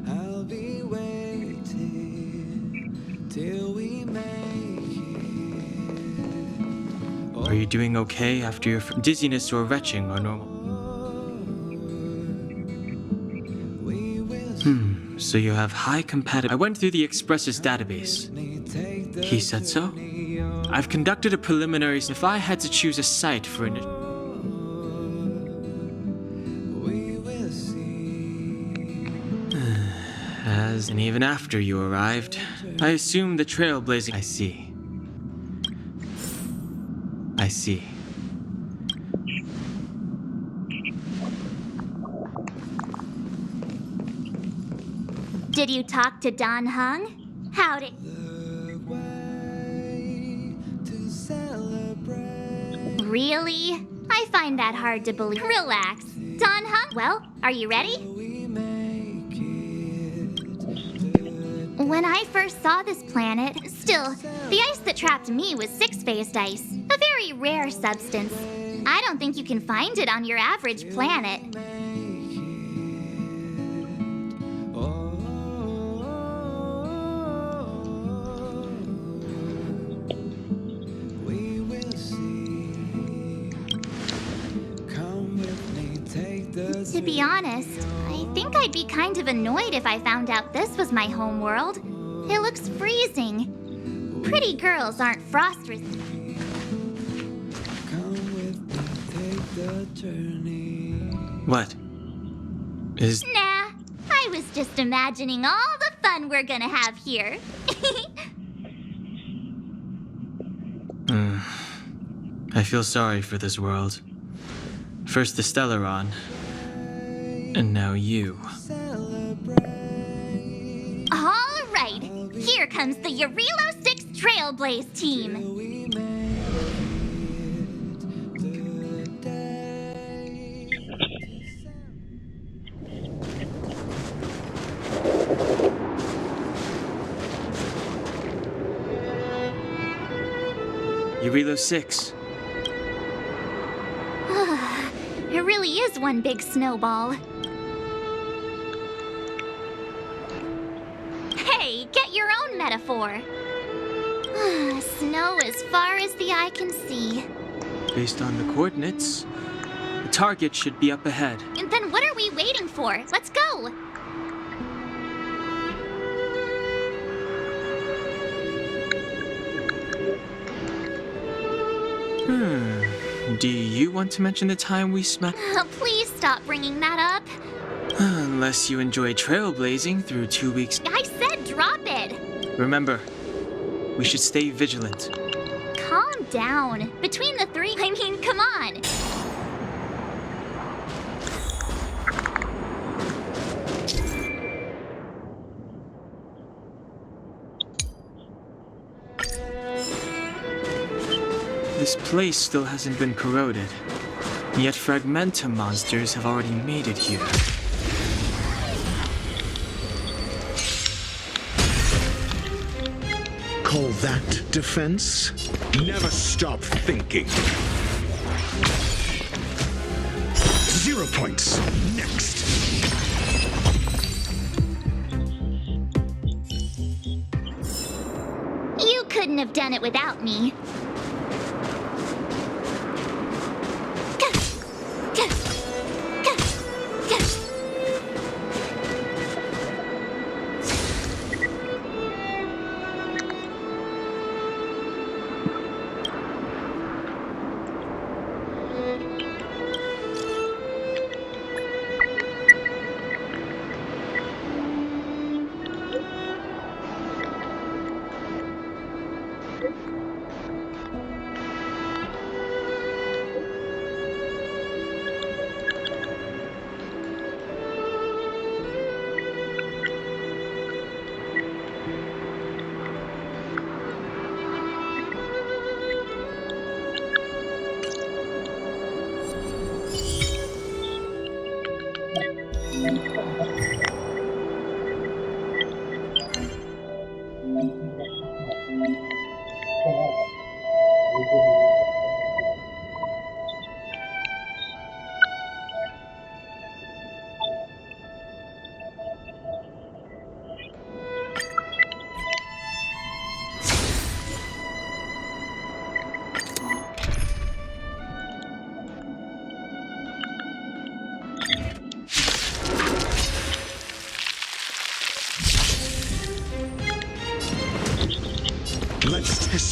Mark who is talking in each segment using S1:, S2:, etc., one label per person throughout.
S1: I'll be waiting till we make it.
S2: Are you doing okay after your dizziness or retching are normal? So you have high compatibility. I went through the Express's database. He said so? I've conducted a preliminary. If I had to choose a site for an... And even after you arrived, I assumed the trailblazing... I see.
S3: Did you talk to Don Hung? How did... Really? I find that hard to believe. Relax. Don Hung? Well, are you ready? When I first saw this planet, still, the ice that trapped me was six-phased ice, a very rare substance. I don't think you can find it on your average planet. To be honest, I think I'd be kind of annoyed if I found out this was my home world. It looks freezing. Pretty girls aren't frost resistant.
S2: What?
S3: Nah, I was just imagining all the fun we're gonna have here.
S2: I feel sorry for this world. First the Stellaron, and now you.
S3: All right, here comes the Eurilo 6 Trailblaze team.
S2: Eurilo 6.
S3: It really is one big snowball. Hey, get your own metaphor. Snow as far as the eye can see.
S2: Based on the coordinates, the target should be up ahead.
S3: And then what are we waiting for? Let's go!
S2: Do you want to mention the time we smacked?
S3: Please stop bringing that up.
S2: Unless you enjoy trailblazing through 2 weeks.
S3: I said drop it!
S2: Remember, we should stay vigilant.
S3: Calm down. Between the three, come on.
S2: This place still hasn't been corroded, yet Fragmentum monsters have already made it here.
S4: Call that defense? Never stop thinking. 0 points. Next.
S3: You couldn't have done it without me.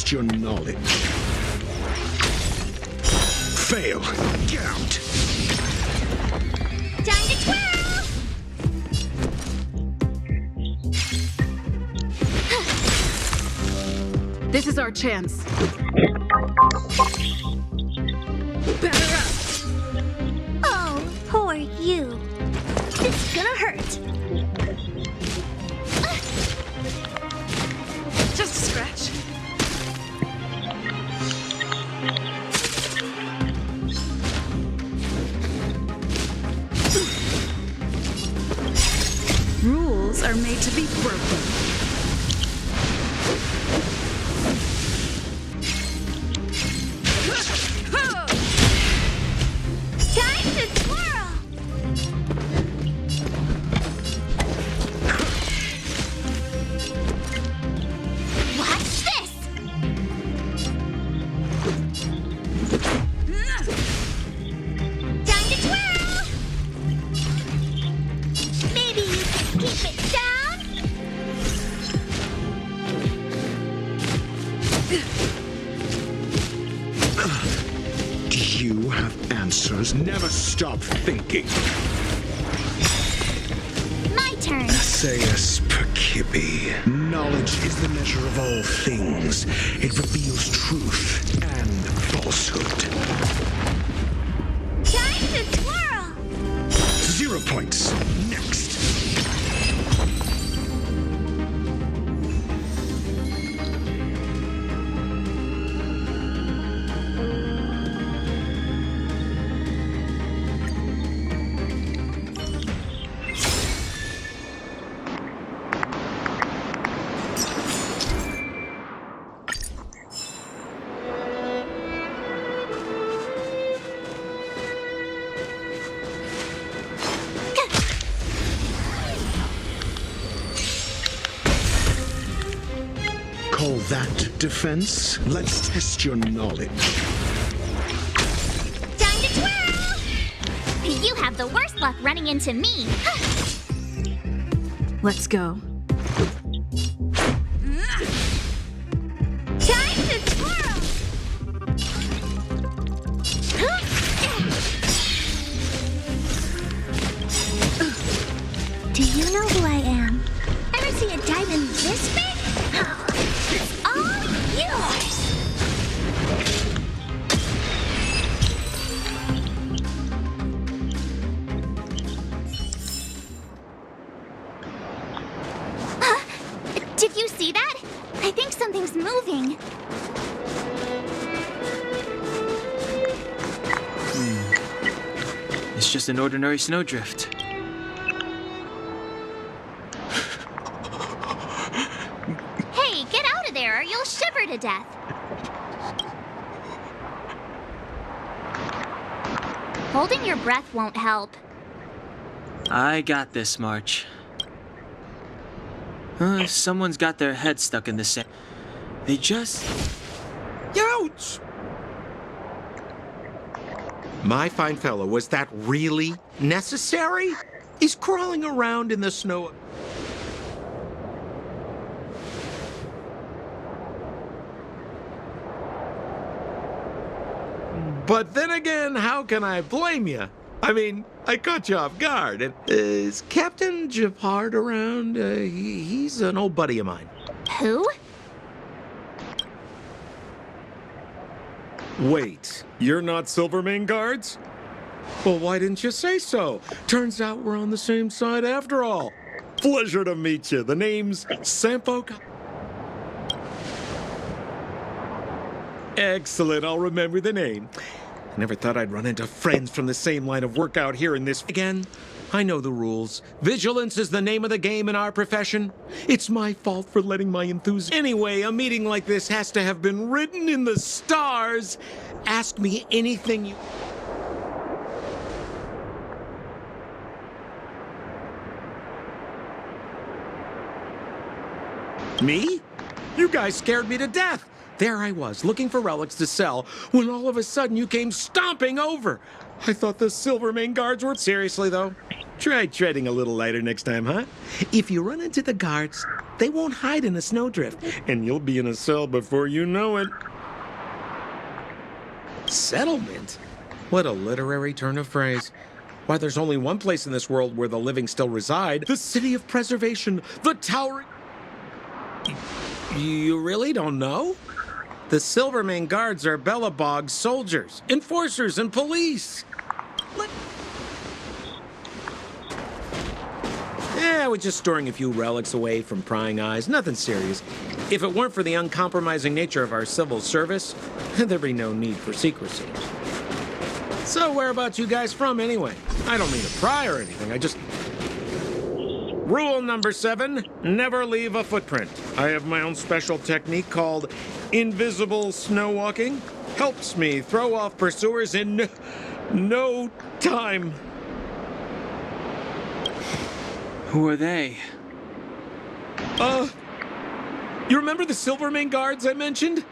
S4: test your knowledge. Fail. Get out.
S3: Time to twirl!
S5: This is our chance. Batter up!
S3: Oh, poor you. It's gonna hurt.
S5: Just a scratch. Rules are made to be broken.
S3: Time to twirl! Watch this! Time to twirl! Maybe you can keep it down?
S4: Do you have answers? Never stop thinking.
S3: My turn.
S4: Sayus Percipi. Knowledge is the measure of all things. It reveals truth and falsehood.
S3: Time to twirl!
S4: 0 points. Next. Call that defense? Let's test your knowledge.
S3: Time to twirl! You have the worst luck running into me.
S5: Let's go.
S3: Time to twirl! Do you know who I am? Ever see a diamond this big? It's all yours! Did you see that? I think something's moving.
S2: It's just an ordinary snowdrift.
S3: Hey, get out of there or you'll shiver to death. Holding your breath won't help.
S2: I got this, March. Someone's got their head stuck in the sand. They just...
S6: Ouch! My fine fellow, was that really necessary? He's crawling around in the snow. But then again, how can I blame you? I mean, I caught you off guard. And, is Captain Japard around? He's an old buddy of mine.
S3: Who?
S6: Wait, you're not Silvermane guards? Well, why didn't you say so? Turns out we're on the same side after all. Pleasure to meet you. The name's Sampo. Excellent, I'll remember the name. I never thought I'd run into friends from the same line of work out here in this. Again, I know the rules. Vigilance is the name of the game in our profession. It's my fault for letting my enthusiasm. Anyway, a meeting like this has to have been written in the stars. Ask me anything you... Me? You guys scared me to death. There I was, looking for relics to sell, when all of a sudden you came stomping over. I thought the Silvermane guards were... Seriously, though, Try treading a little lighter next time, huh? If you run into the guards, they won't hide in a snowdrift, and you'll be in a cell before you know it. Settlement? What a literary turn of phrase. Why, there's only one place in this world where the living still reside. The city of preservation. The towering... You really don't know? The Silvermane Guards are Bellabog's soldiers, enforcers, and police. I was just storing a few relics away from prying eyes. Nothing serious. If it weren't for the uncompromising nature of our civil service, there'd be no need for secrecy. So whereabouts you guys from, anyway? I don't mean to pry or anything, I just... Rule number 7, never leave a footprint. I have my own special technique called invisible snow walking. Helps me throw off pursuers in no time.
S2: Who are they?
S6: You remember the Silvermane Guards I mentioned?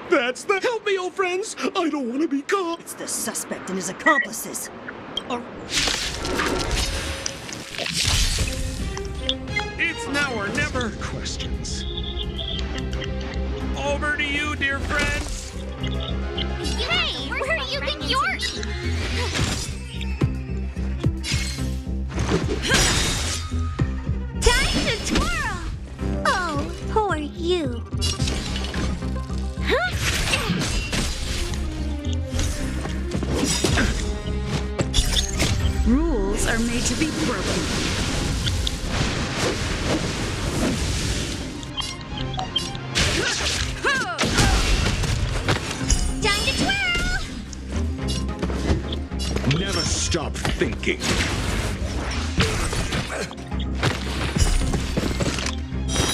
S6: That's the... Help me, old friends! I don't want to be caught!
S7: It's the suspect and his accomplices.
S6: It's now or never.
S4: Questions.
S6: Over to you, dear friends.
S3: Hey, where do you think you're... Time to twirl! Oh, who are you?
S5: Rules are made to be broken.
S3: Time to twirl!
S4: Never stop thinking.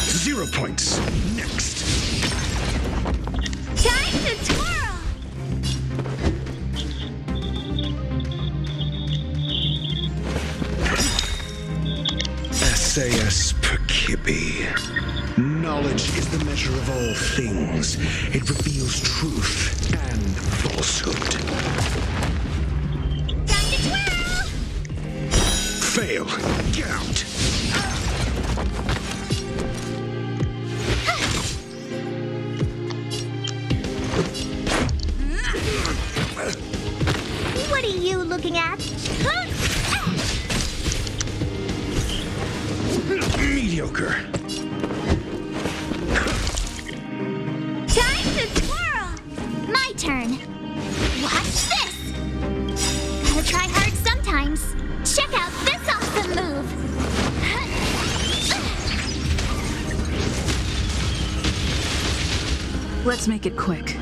S4: 0 points. Next.
S3: Time to twirl!
S4: SAS Perkibi. Knowledge is the measure of all things. It reveals truth and falsehood.
S3: Time to twirl!
S4: Fail. Get out.
S3: What are you looking at?
S4: Mediocre.
S3: Time to twirl! My turn. Watch this! Gotta try hard sometimes. Check out this awesome move!
S5: Let's make it quick.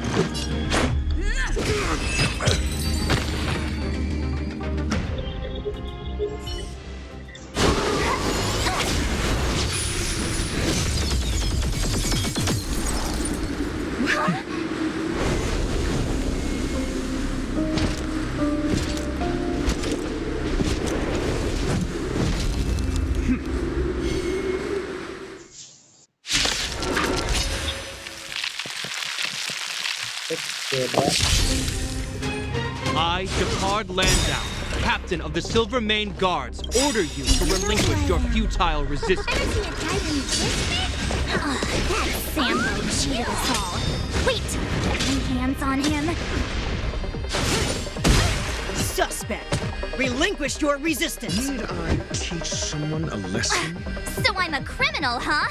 S8: I, Jacquard Landau, captain of the Silvermane Guards, order you to relinquish your futile resistance.
S3: Ever seen a guy who resisted? That Sambo cheated us all. Wait! Any hands on him?
S7: Suspect! Relinquish your resistance!
S4: Need I teach someone a lesson?
S3: So I'm a criminal, huh?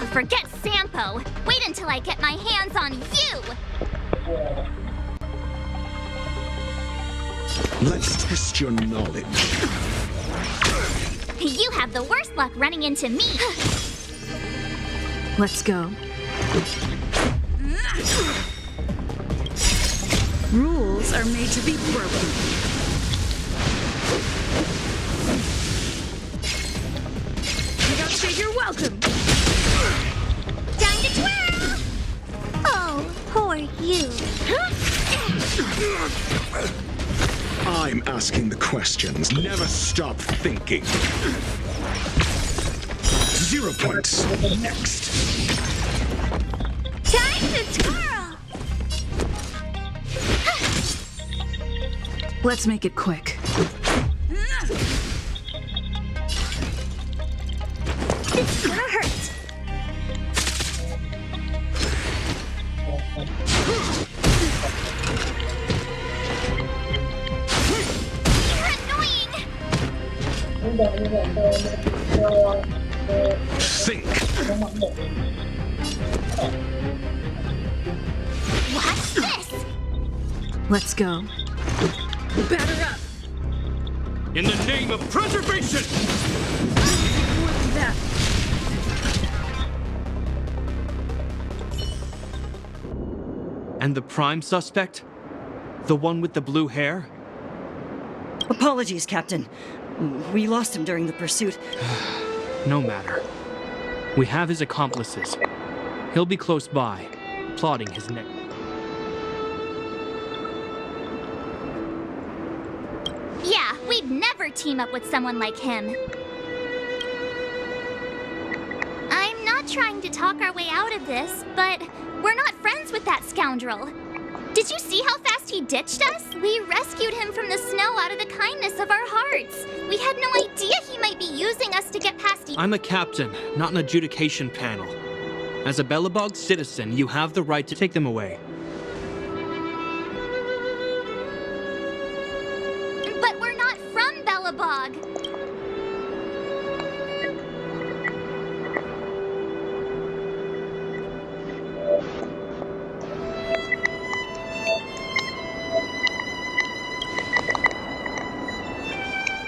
S3: Forget Sampo. Wait until I get my hands on you!
S4: Let's test your knowledge.
S3: You have the worst luck running into me.
S5: Let's go. Rules are made to be broken. You don't say you're welcome.
S3: Time to twirl! Oh, who are you?
S4: I'm asking the questions. Never stop thinking. 0 points. Next.
S3: Time to twirl!
S5: Let's make it quick.
S4: Think.
S3: What's this?
S5: Let's go. Batter up!
S8: In the name of preservation!
S5: More than that.
S8: And the prime suspect? The one with the blue hair?
S7: Apologies, Captain. We lost him during the pursuit.
S8: No matter. We have his accomplices. He'll be close by, plotting his next.
S3: Yeah, we'd never team up with someone like him. I'm not trying to talk our way out of this, but we're not friends with that scoundrel. Did you see how fast he ditched us? We rescued him from the snow out of the kindness of our hearts. We had no idea he might be using us to get past
S8: I'm a captain, not an adjudication panel. As a Belobog citizen, you have the right to take them away.
S3: But we're not from Belobog.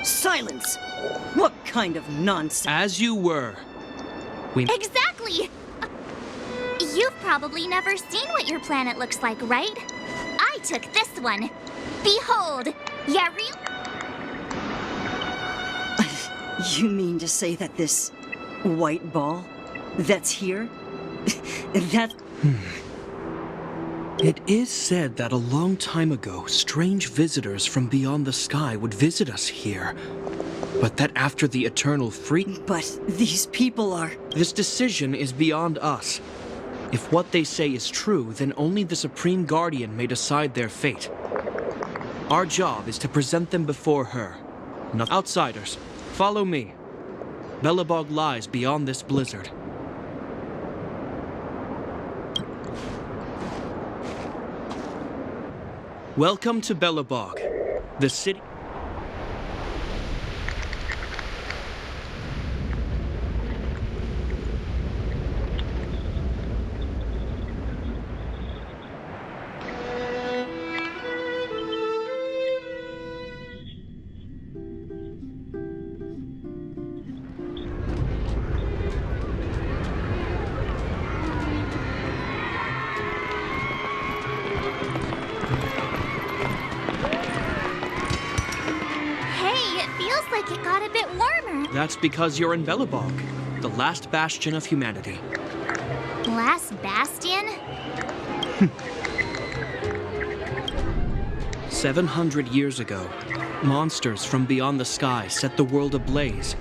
S7: Silence! What kind of nonsense?
S8: As you were. We.
S3: Exactly! You've probably never seen what your planet looks like, right? I took this one. Behold, Yari.
S7: You mean to say that this white ball that's here? that.
S8: It is said that a long time ago, strange visitors from beyond the sky would visit us here. But that after the eternal freak.
S7: But these people are.
S8: This decision is beyond us. If what they say is true, then only the Supreme Guardian may decide their fate. Our job is to present them before her. Not outsiders. Follow me. Belobog lies beyond this blizzard. Welcome to Belobog, the city.
S3: It got a bit warmer.
S8: That's because you're in Belobog, the last bastion of humanity.
S3: Last bastion?
S8: 700 years ago, monsters from beyond the sky set the world ablaze.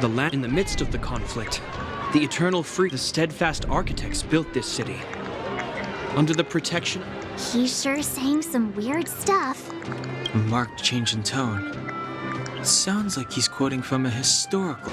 S8: The land in the midst of the conflict, the eternal free, the steadfast architects built this city. Under the protection.
S3: He's sure saying some weird stuff.
S2: A marked change in tone. Sounds like he's quoting from a historical.